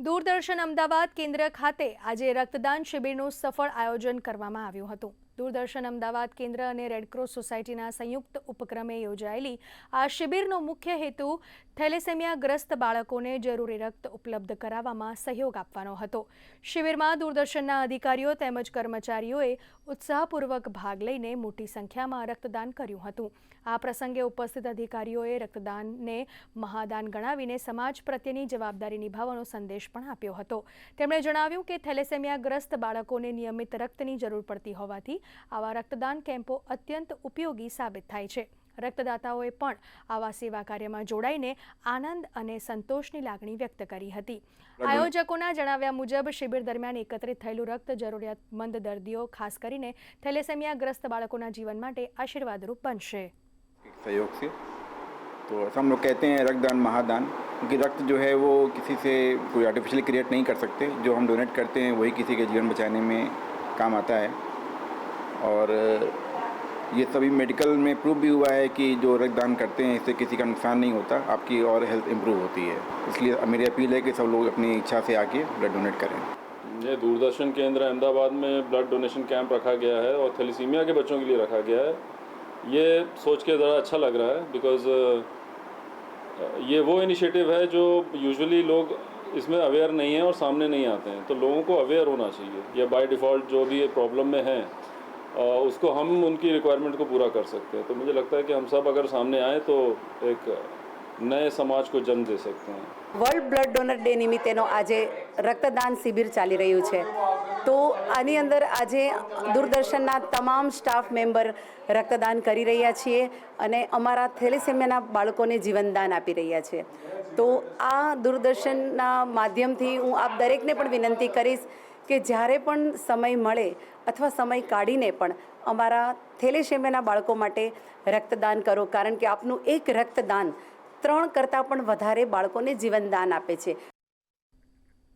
દૂરદર્શન અમદાવાદ કેન્દ્ર ખાતે આજે રક્તદાન શિબિરનું સફળ આયોજન કરવામાં આવ્યું હતું। દૂરદર્શન અમદાવાદ કેન્દ્ર અને રેડક્રોસ સોસાયટીના સંયુક્ત ઉપક્રમે યોજાયેલી આ શિબિરનો મુખ્ય હેતુ થેલેસેમિયાગ્રસ્ત બાળકોને જરૂરી રક્ત ઉપલબ્ધ કરાવવામાં સહયોગ આપવાનો હતો। શિબિરમાં દૂરદર્શનના અધિકારીઓ તેમજ કર્મચારીઓએ ઉત્સાહપૂર્વક ભાગ લઈને મોટી સંખ્યામાં રક્તદાન કર્યું હતું। આ પ્રસંગે ઉપસ્થિત અધિકારીઓએ રક્તદાનને મહાદાન ગણાવીને સમાજ પ્રત્યેની જવાબદારી નિભાવવાનો સંદેશ પણ આપ્યો હતો। તેમણે જણાવ્યું કે થેલેસેમિયાગ્રસ્ત બાળકોને નિયમિત રક્તની જરૂર પડતી હોવાથી આવા રક્તદાન કેમ્પો અત્યંત ઉપયોગી સાબિત થાય છે। રક્તદાતાઓએ પણ આવા સેવા કાર્યમાં જોડાઈને આનંદ અને સંતોષની લાગણી વ્યક્ત કરી હતી। આયોજકોના જણાવ્યા મુજબ શિબિર દરમિયાન એકત્રિત થયેલું રક્ત જરૂરિયાતમંદ દર્દીઓ ખાસ કરીને થેલેસેમિયાગ્રસ્ત બાળકોના जीवन માટે આશીર્વાદરૂપ બનશે। सहयोग से तो ऐसा हम लोग कहते हैं रक्तदान महादान, क्योंकि रक्त जो है वो किसी से कोई आर्टिफिशियल क्रिएट नहीं कर सकते। जो हम डोनेट करते हैं वही किसी के जीवन बचाने में काम आता है और ये सभी मेडिकल में प्रूव भी हुआ है कि जो रक्तदान करते हैं इससे किसी का नुकसान नहीं होता, आपकी और हेल्थ इम्प्रूव होती है। इसलिए मेरी अपील है कि सब लोग अपनी इच्छा से आके ब्लड डोनेट करें। ये दूरदर्शन केंद्र अहमदाबाद में ब्लड डोनेशन कैंप रखा गया है और थैलेसीमिया के बच्चों के लिए रखा गया है। ये सोच के ज़रा अच्छा लग रहा है बिकॉज़ ये वो इनिशिएटिव है जो यूजुअली लोग इसमें अवेयर नहीं हैं और सामने नहीं आते हैं, तो लोगों को अवेयर होना चाहिए। या बाय डिफ़ॉल्ट जो भी प्रॉब्लम में हैं उसको हम उनकी रिक्वायरमेंट को पूरा कर सकते हैं। तो मुझे लगता है कि हम सब अगर सामने आए तो एक नए समाज को जन्म दे सकते हैं। વર્લ્ડ બ્લડ ડોનર ડે નિમિત્તેનો આજે રક્તદાન શિબિર ચાલી રહ્યું છે, તો આની અંદર આજે દૂરદર્શનના તમામ સ્ટાફ મેમ્બર રક્તદાન કરી રહ્યા છીએ અને અમારા થેલેસેમિયાના બાળકોને જીવનદાન આપી રહ્યા છે। તો આ દૂરદર્શનના માધ્યમથી હું આપ દરેકને પણ વિનંતી કરીશ કે જ્યારે પણ સમય મળે અથવા સમય કાઢીને પણ અમારા થેલેસેમિયાના બાળકો માટે રક્તદાન કરો, કારણ કે આપનું એક રક્તદાન 3 કરતાં પણ વધારે બાળકોને જીવનદાન આપે છે।